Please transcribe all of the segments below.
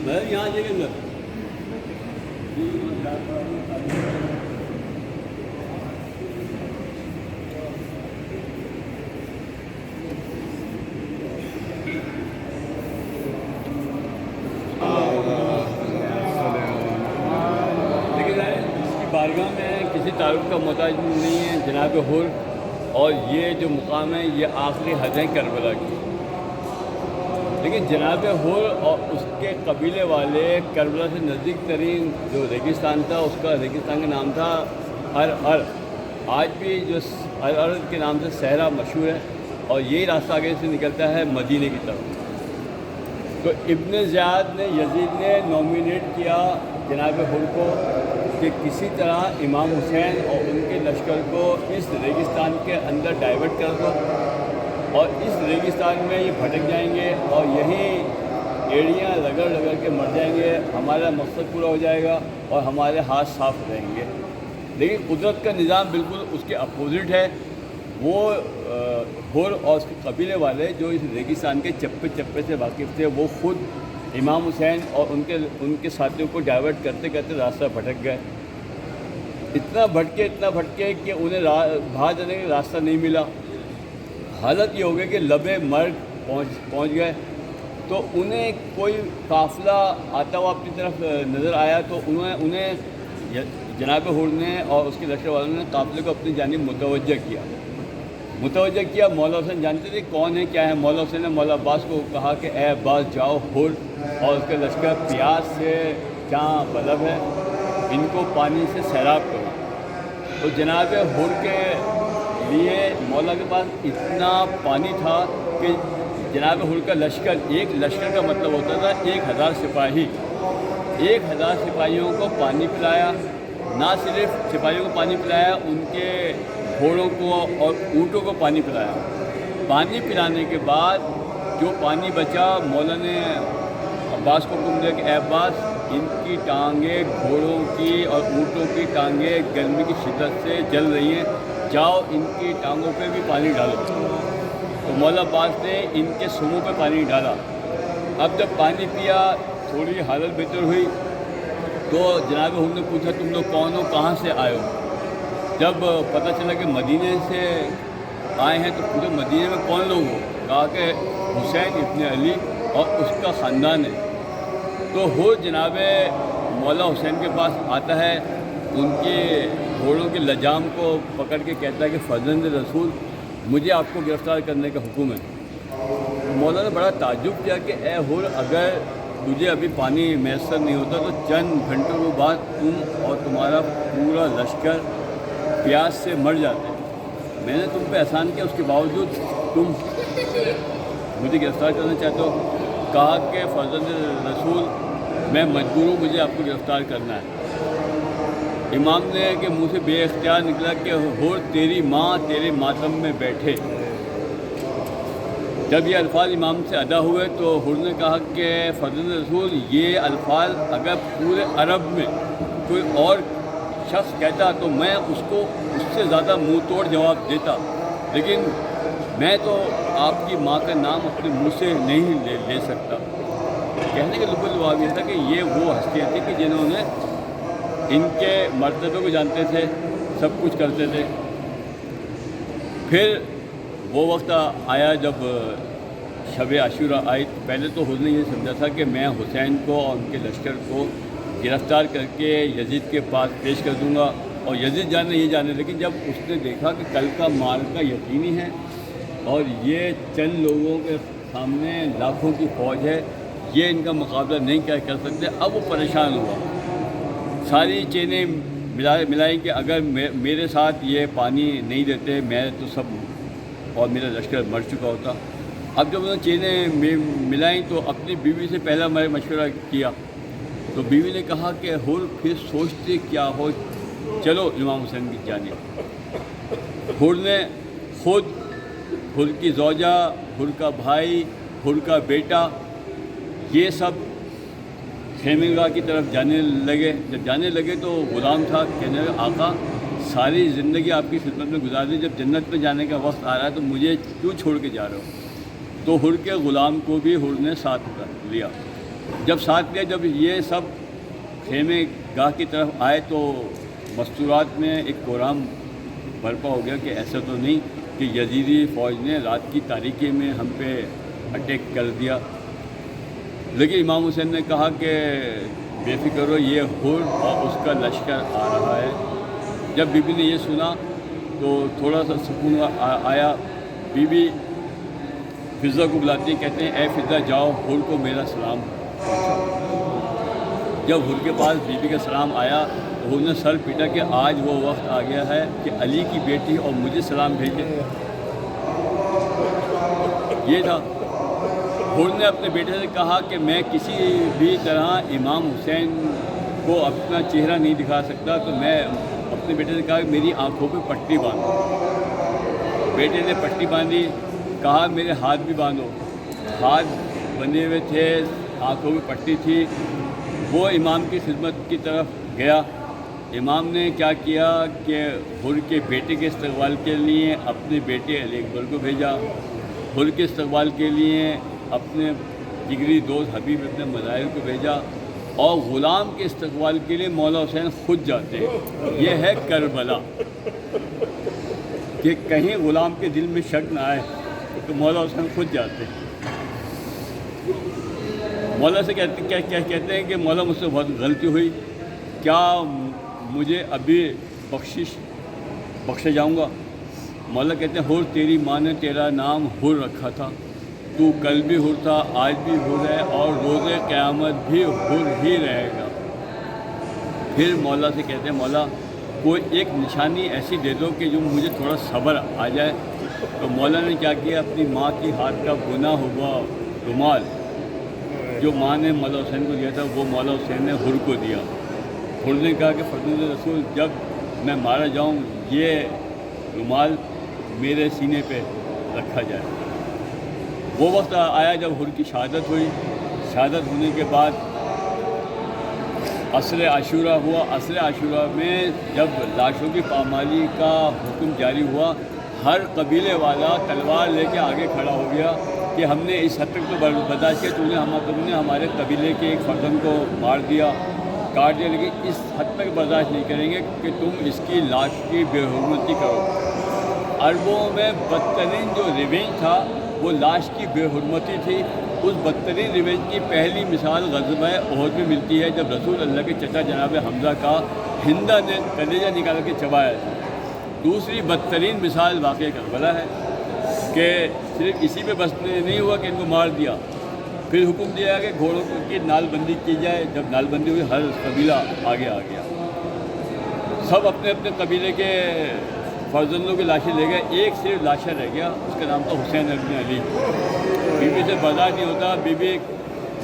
میں یہاں جگہ میں بارگاہ میں کسی تعلق کا محتاج نہیں ہے جناب حر، اور یہ جو مقام ہے یہ آخری حد ہے کربلا کی. لیکن جناب حر اور اس کے قبیلے والے کربلا سے نزدیک ترین جو ریگستان تھا اس کا ریگستان کا نام تھا ار. آج بھی جو ار کے نام سے صحرا مشہور ہے، اور یہی راستہ آگے سے نکلتا ہے مدینے کی طرف. تو ابن زیاد نے یزید نے نومینیٹ کیا جناب حر کو کہ کسی طرح امام حسین اور ان کے لشکر کو اس ریگستان کے اندر ڈائیورٹ کر دو، اور اس ریگستان میں یہ بھٹک جائیں گے اور یہیں ایڑیاں رگڑ کے مر جائیں گے، ہمارا مقصد پورا ہو جائے گا اور ہمارے ہاتھ صاف رہیں گے. لیکن قدرت کا نظام بالکل اس کے اپوزٹ ہے. وہ حر اور اس کے قبیلے والے جو اس ریگستان کے چپے چپے سے واقف تھے، وہ خود امام حسین اور ان کے ساتھیوں کو ڈائیورٹ کرتے کرتے راستہ بھٹک گئے. اتنا بھٹکے کہ انہیں باہر جانے کا راستہ نہیں ملا. حالت یہ ہو گئی کہ لبے مرگ پہنچ گئے. تو انہیں کوئی قافلہ آتا ہوا اپنی طرف نظر آیا، تو انہیں جناب حر نے اور اس کے لشکر والوں نے قافلے کو اپنی جانب متوجہ کیا. مولا حسین جانتے تھے کون ہے کیا ہے. مولا حسین نے مولا عباس کو کہا کہ اے عباس جاؤ، حر اور اس کے لشکر پیاس سے جہاں بلب ہے ان کو پانی سے سیراب کرو. تو جناب حر کے لیے مولا کے پاس اتنا پانی تھا کہ جناب حر کا لشکر، ایک لشکر کا مطلب ہوتا تھا 1000 سپاہی، 1000 سپاہیوں کو پانی پلایا. نہ صرف سپاہیوں کو پانی پلایا، ان کے گھوڑوں کو اور اونٹوں کو پانی پلایا. پانی پلانے کے بعد جو پانی بچا، مولا نے عباس کو حکم دیا کہ اے عباس، ان کی ٹانگیں، گھوڑوں کی اور اونٹوں کی ٹانگیں گرمی کی شدت سے جل رہی ہیں، جاؤ ان کی ٹانگوں پہ بھی پانی ڈالو. تو مولا عباس نے ان کے سروں پہ پانی ڈالا. اب جب پانی پیا، تھوڑی حالت بہتر ہوئی، تو جناب حر نے پوچھا تم لوگ کون ہو، کہاں سے آئے ہو. جب پتہ چلا کہ مدینے سے آئے ہیں تو پورے مدینے میں کون لوگ ہو، کہا کہ حسین ابن علی اور اس کا خاندان ہے. تو حر جناب مولا حسین کے پاس آتا ہے، ان کے گھوڑوں کے لجام کو پکڑ کے کہتا ہے کہ فرزند رسول، مجھے آپ کو گرفتار کرنے کا حکم ہے. مولا نے بڑا تعجب کیا کہ اے حر، اگر تجھے ابھی پانی میسر نہیں ہوتا تو چند گھنٹوں کے بعد تم اور تمہارا پورا لشکر پیاس سے مر جاتے. میں نے تم پہ احسان کیا، اس کے باوجود تم مجھے گرفتار کرنا چاہتے ہو. کہا کہ فرزند رسول، میں مجبور ہوں، مجھے آپ کو گرفتار کرنا ہے. امام نے کہ منہ سے بے اختیار نکلا کہ حر تیری ماں تیرے ماتم میں بیٹھے. جب یہ الفاظ امام سے ادا ہوئے تو حر نے کہا کہ فرزند رسول، یہ الفاظ اگر پورے عرب میں کوئی اور شخص کہتا تو میں اس کو اس سے زیادہ منہ توڑ جواب دیتا، لیکن میں تو آپ کی ماں کا نام اپنے منہ سے نہیں لے سکتا. کہنے کا لب لباب یہ تھا کہ یہ وہ ہستیاں تھیں کہ جنہوں نے ان کے مرتبے کو جانتے تھے، سب کچھ کرتے تھے. پھر وہ وقت آیا جب شب عاشورہ آئی. پہلے تو حر نے یہ سمجھا تھا کہ میں حسین کو اور ان کے لشکر کو گرفتار کر کے یزید کے پاس پیش کر دوں گا، اور یزید جانے یہ جانے. لیکن جب اس نے دیکھا کہ کل کا مال کا یقینی ہے اور یہ چند لوگوں کے سامنے لاکھوں کی فوج ہے، یہ ان کا مقابلہ نہیں کر سکتے۔ اب وہ پریشان ہوا، ساری چینیں ملائی کہ اگر میرے ساتھ یہ پانی نہیں دیتے میں تو سب اور میرا لشکر مر چکا ہوتا۔ اب جب انہوں نے چینیں ملائیں تو اپنی بیوی سے پہلا میں مشورہ کیا، تو بیوی نے کہا کہ حر پھر سوچتے کیا ہو، چلو امام حسین کی جانب۔ حر نے خود، حر کی زوجہ، حر کا بھائی، حر کا بیٹا، یہ سب خیمہ گاہ کی طرف جانے لگے۔ جب جانے لگے تو غلام تھا، کہنے لگا آقا ساری زندگی آپ کی خدمت میں گزار دی، جب جنت میں جانے کا وقت آ رہا ہے تو مجھے کیوں چھوڑ کے جا رہے ہو؟ تو حر کے غلام کو بھی حر نے ساتھ لیا۔ جب ساتھ لیا، جب یہ سب خیمے گاہ کی طرف آئے تو مستورات میں ایک کوہرام برپا ہو گیا کہ ایسا تو نہیں کہ یزیدی فوج نے رات کی تاریکی میں ہم پہ اٹیک کر دیا۔ لیکن امام حسین نے کہا کہ بے فکر ہو، یہ حر اور اس کا لشکر آ رہا ہے۔ جب بی بی نے یہ سنا تو تھوڑا سا سکون آیا۔ بی بی فضہ کو بلاتی، کہتے ہیں اے فضہ جاؤ حر کو میرا سلام پہنچاؤ۔ جب حر کے پاس بی بی کا سلام آیا تو حر نے سر پیٹا کہ آج وہ وقت آ گیا ہے کہ علی کی بیٹی اور مجھے سلام بھیجے۔ یہ تھا۔ حر نے اپنے بیٹے سے کہا کہ میں کسی بھی طرح امام حسین کو اپنا چہرہ نہیں دکھا سکتا، تو میں اپنے بیٹے سے کہا کہ میری آنکھوں پہ پٹی باندھو۔ بیٹے نے پٹی باندھی، کہا میرے ہاتھ بھی باندھو۔ ہاتھ بندھے ہوئے تھے، آنکھوں میں پٹی تھی۔ وہ امام کی خدمت کی طرف گیا۔ امام نے کیا کیا کہ حر کے بیٹے کے استقبال کے لیے اپنے بیٹے علی اکبر کو بھیجا، حر کے استقبال کے لیے اپنے جگری دوست حبیب ابن مظاہر کو بھیجا، اور غلام کے استقبال کے لیے مولا حسین خود جاتے ہیں۔ یہ ہے کربلا، کہ کہیں غلام کے دل میں شک نہ آئے تو مولا حسین خود جاتے ہیں۔ مولا سے کہتے ہیں کہ مولا مجھ سے بہت غلطی ہوئی، کیا مجھے ابھی بخشا جاؤں گا؟ مولا کہتے ہیں حر تیری ماں نے تیرا نام حر رکھا تھا، تو کل بھی حر تھا، آج بھی حر ہے، اور روز قیامت بھی حر ہی رہے گا۔ پھر مولا سے کہتے ہیں مولا کوئی ایک نشانی ایسی دے دو کہ جو مجھے تھوڑا صبر آ جائے۔ تو مولا نے کیا کیا، اپنی ماں کی ہاتھ کا بنا ہوا رومال جو ماں نے مولا حسین کو دیا تھا وہ مولا حسین نے حر کو دیا۔ حر نے کہا کہ فرزند رسول جب میں مارا جاؤں یہ رومال میرے سینے پہ رکھا جائے۔ وہ وقت آیا جب حر کی شہادت ہوئی۔ شہادت ہونے کے بعد عصر عاشورہ ہوا۔ عصر عاشورہ میں جب لاشوں کی پامالی کا حکم جاری ہوا، ہر قبیلے والا تلوار لے کے آگے کھڑا ہو گیا کہ ہم نے اس حد تک تو برداشت کیا، تم نے ہمارے قبیلے کے ایک فرزند کو مار دیا، کاٹ دیا، لیکن اس حد تک برداشت نہیں کریں گے کہ تم اس کی لاش کی بے حرمتی کرو۔ عربوں میں بدترین جو ریونج تھا وہ لاش کی بے حرمتی تھی۔ اس بدترین ریونج کی پہلی مثال غزوہ احد میں ملتی ہے، جب رسول اللہ کے چچا جناب حمزہ کا ہندہ نے کلیجہ نکال کے چبایا تھا۔ دوسری بدترین مثال واقعہ کربلا ہے کہ صرف اسی پہ بس نہیں ہوا کہ ان کو مار دیا، پھر حکم دیا کہ گھوڑوں کی نال بندی کی جائے۔ جب نال بندی ہوئی ہر قبیلہ آگے آ گیا، سب اپنے اپنے قبیلے کے فرزندوں کی لاشیں لے گئے، ایک صرف لاشا رہ گیا، اس کا نام تھا حسین ابن علی۔ بی بی سے برداشت نہیں ہوتا، بی بی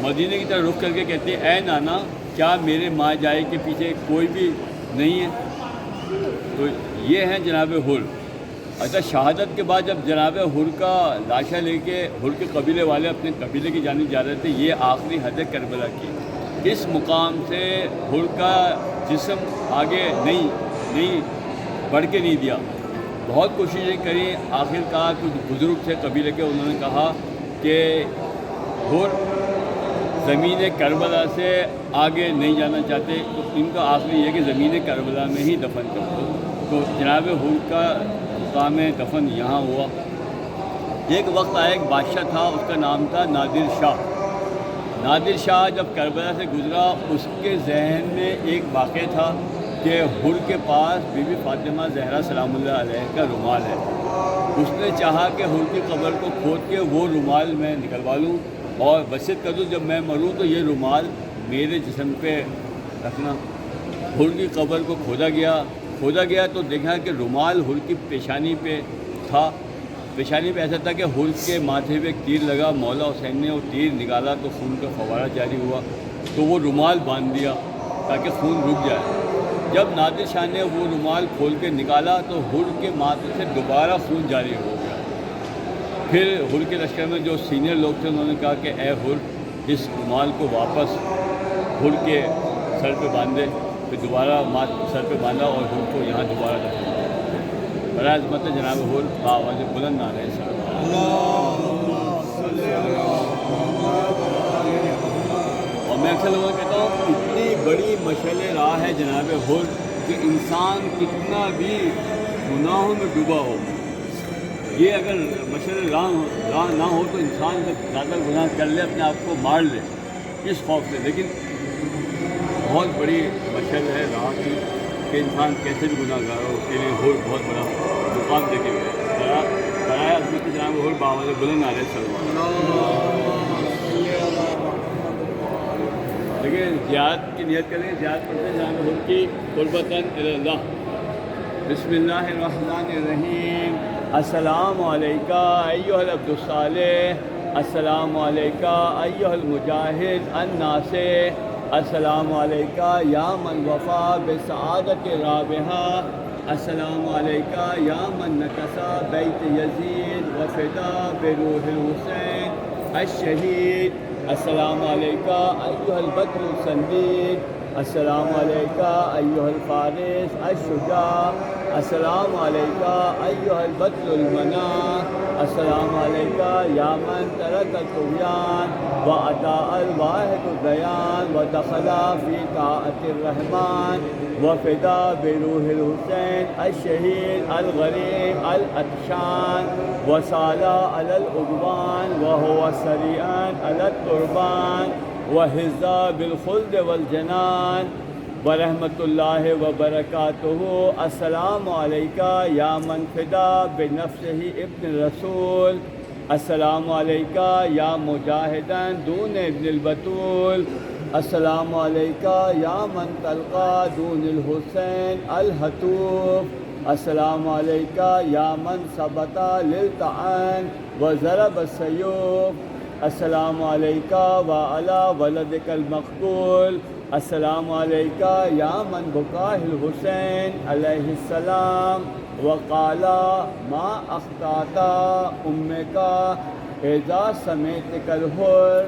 مدینے کی طرف رخ کر کے کہتی ہے اے نانا کیا میرے ماں جائے کے پیچھے کوئی بھی نہیں ہے؟ تو یہ ہیں جناب حر۔ اچھا شہادت کے بعد جب جناب حر کا لاشا لے کے حر کے قبیلے والے اپنے قبیلے کی جانب جا رہے تھے، یہ آخری حد کربلا کی۔ اس مقام سے حر کا جسم آگے نہیں بڑھ کے نہیں دیا، بہت کوششیں کری، آخر کار کچھ بزرگ تھے قبیلے کے، انہوں نے کہا کہ حر زمین کربلا سے آگے نہیں جانا چاہتے، تو ان کا آخری یہ کہ زمین کربلا میں ہی دفن کر دو۔ تو جناب حر کا مقام دفن یہاں ہوا۔ ایک وقت آیا، ایک بادشاہ تھا، اس کا نام تھا نادر شاہ۔ نادر شاہ جب کربلا سے گزرا، اس کے ذہن میں ایک واقعہ تھا کہ حر کے پاس بی بی فاطمہ زہرا سلام اللہ علیہ کا رومال ہے. اس نے چاہا کہ حر کی قبر کو کھود کے وہ رومال میں نکلوا لوں اور وصیت کر دوں جب میں مروں تو یہ رومال میرے جسم پہ رکھنا. حر کی قبر کو کھودا گیا تو دیکھا کہ رومال حر کی پیشانی پہ تھا. پیشانی پہ ایسا تھا کہ حر کے ماتھے پہ ایک تیر لگا. مولا حسین نے وہ تیر نکالا تو خون کا فوارہ جاری ہوا تو وہ رومال باندھ دیا تاکہ خون رک جائے. جب نادر شاہ نے وہ رومال کھول کے نکالا تو حر کے ماتھے سے دوبارہ خون جاری ہو گیا. پھر حر کے لشکر میں جو سینئر لوگ تھے انہوں نے کہا کہ اے حر اس رومال کو واپس حر کے سر پہ باندھے. پھر دوبارہ سر پہ باندھا اور حر کو یہاں دوبارہ رکھا. برائے عظمت جناب حر بآواز بلند آ رہے ہیں سر. اور میں اکثر لوگوں کو کہتا ہوں اتنی بڑی مشعل راہ ہے جناب حر کہ انسان کتنا بھی گناہوں میں ڈوبا ہو، یہ اگر مشعل راہ نہ ہو تو انسان جب زیادہ گناہ کر لے اپنے آپ کو مار لے اس خوف سے. لیکن بہت بڑی مشعل ہے راہ کی کہ انسان کیسے بھی گناہ گار ہو اس کے لیے حر بہت بڑا مقام دے کے گئے. برائے عظمت جناب حر بآواز بلند آ رہے سلمان. لیکن زیاد کی نیت کریں، زیاد پڑھتے ہیں جناب حر کی قربتاً اللہ. بسم اللہ الرحمن الرحیم. السلام علیکہ ایھا العبد الصالح، السلام علیکہ ایھا المجاہد الناصح، السلام علیکہ یا من وفا بسعادت رابحہ، السلام علیکہ یا من نکسا بیت یزید وفدا بروح الحسین الشہید، السلام علیکہ ایھا البدر السندید، السلام علیکہ ایھا الفارس الشجاع، السلام علیکہ ایھا البدر المناع، السلام علیکہ یا من ترک الطغیان واطاع الواحد الدیان ودخل فی طاعت الرحمن وفدا بروح الحسین الشہید الغریب العطشان وصال علی العدوان وهو سریعا علی القربان وحظ بالخلد والجنان ورحمۃ اللہ وبرکاتہ. السلام علیکہ یا من فدا بنفسہ ابن رسول، السلام علیکہ یا مجاہداً دون ابن البتول، السلام علیکہ یا من تلقى دون الحسین الحتوف، السلام علیکہ یا من ثبت للطعن وضرب السیوف، السلام علیکہ وعلی ولدک المقتول، السلام علیکہ یا من بکاہ الحسین علیہ السلام وقال ما اخطأت امک اذا سمیتک الحر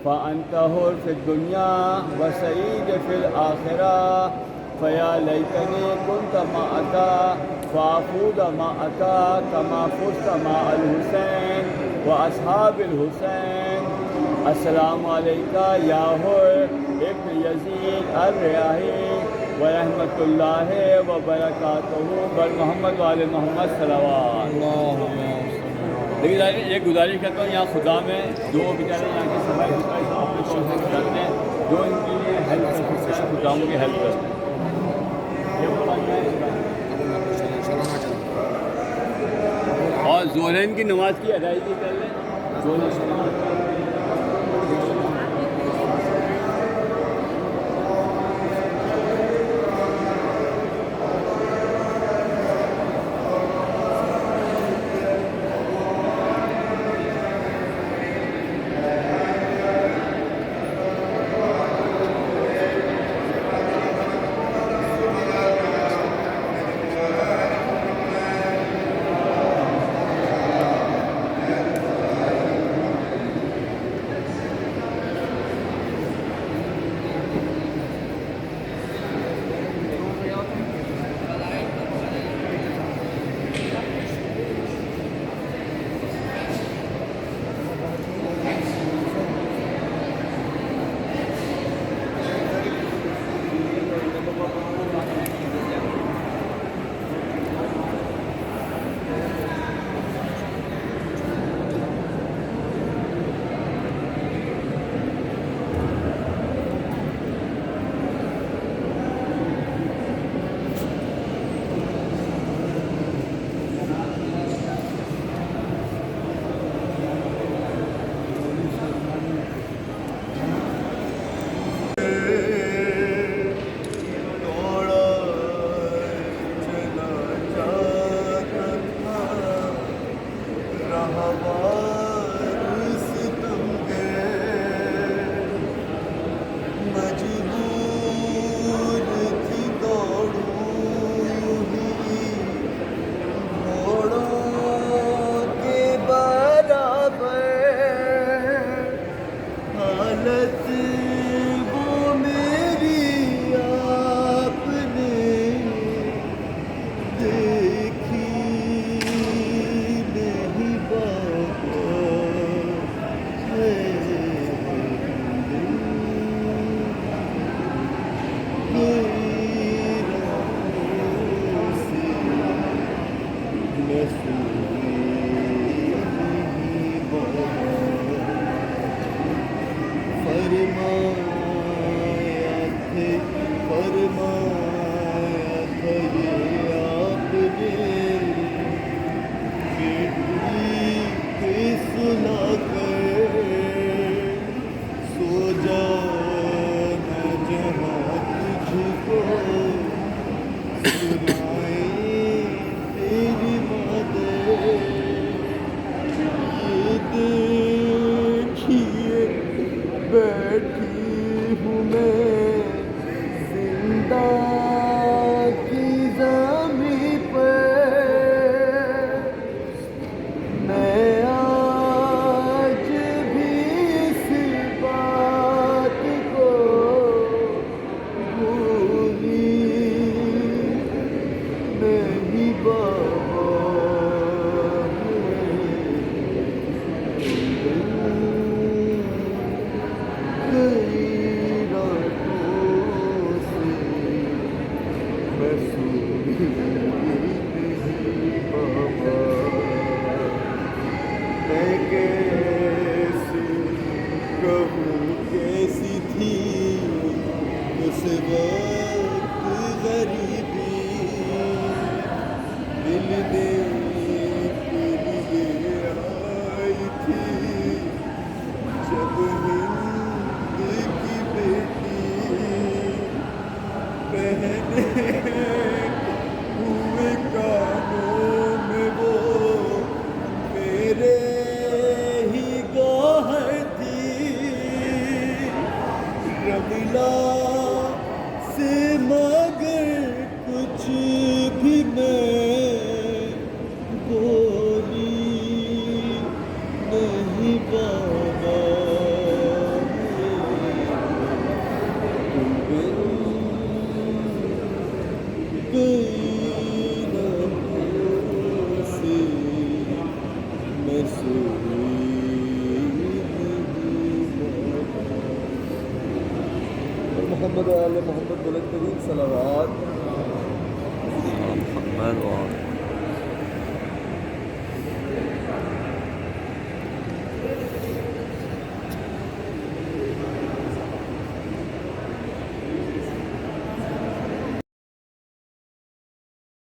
فانت حر فی الدنیا وسعید فی الآخرہ فیا لیتنی کنت معک فافوز معک کما فزت مع الحسین واصحاب الحسین. السلام علیکہ یا حر ابن یزید الریاحی ورحمۃ اللہ وبرکاتہ. بر محمد وآل محمد صلوات. لیکن ایک گزارش کرتا ہوں یہاں خدا میں جو بیچارے یہاں کی صفائی ستھرائی کرتے ہیں جو ان کے لیے ہیلپ کرتے ہیں خداموں کی ہیلپ کرتے ہیں. اور ظہرین کی نماز کی ادائیگی کر لیں. ظہر کی نماز تیری مدد یہ دیکھیے بیٹھی ہوں میں زندہ کی زمین پہ میں آج بھی اس بات کو بھولی نہیں بابا کئی راتوں سے میں سوئی نہیں بابا میں کیسے کہوں کیسی تھی اس وقت غریبی ملنے کے لیے آئی تھی جب ہند کی بیٹی پہنے ہوئے کانوں میں وہ میرے ہی گوہر تھی رملا سے مگر کچھ بھی میں بولی نہیں بابا تم بن کئی راتوں سے میں سوئی محمد آل محمد بلند ترین صلوات محمد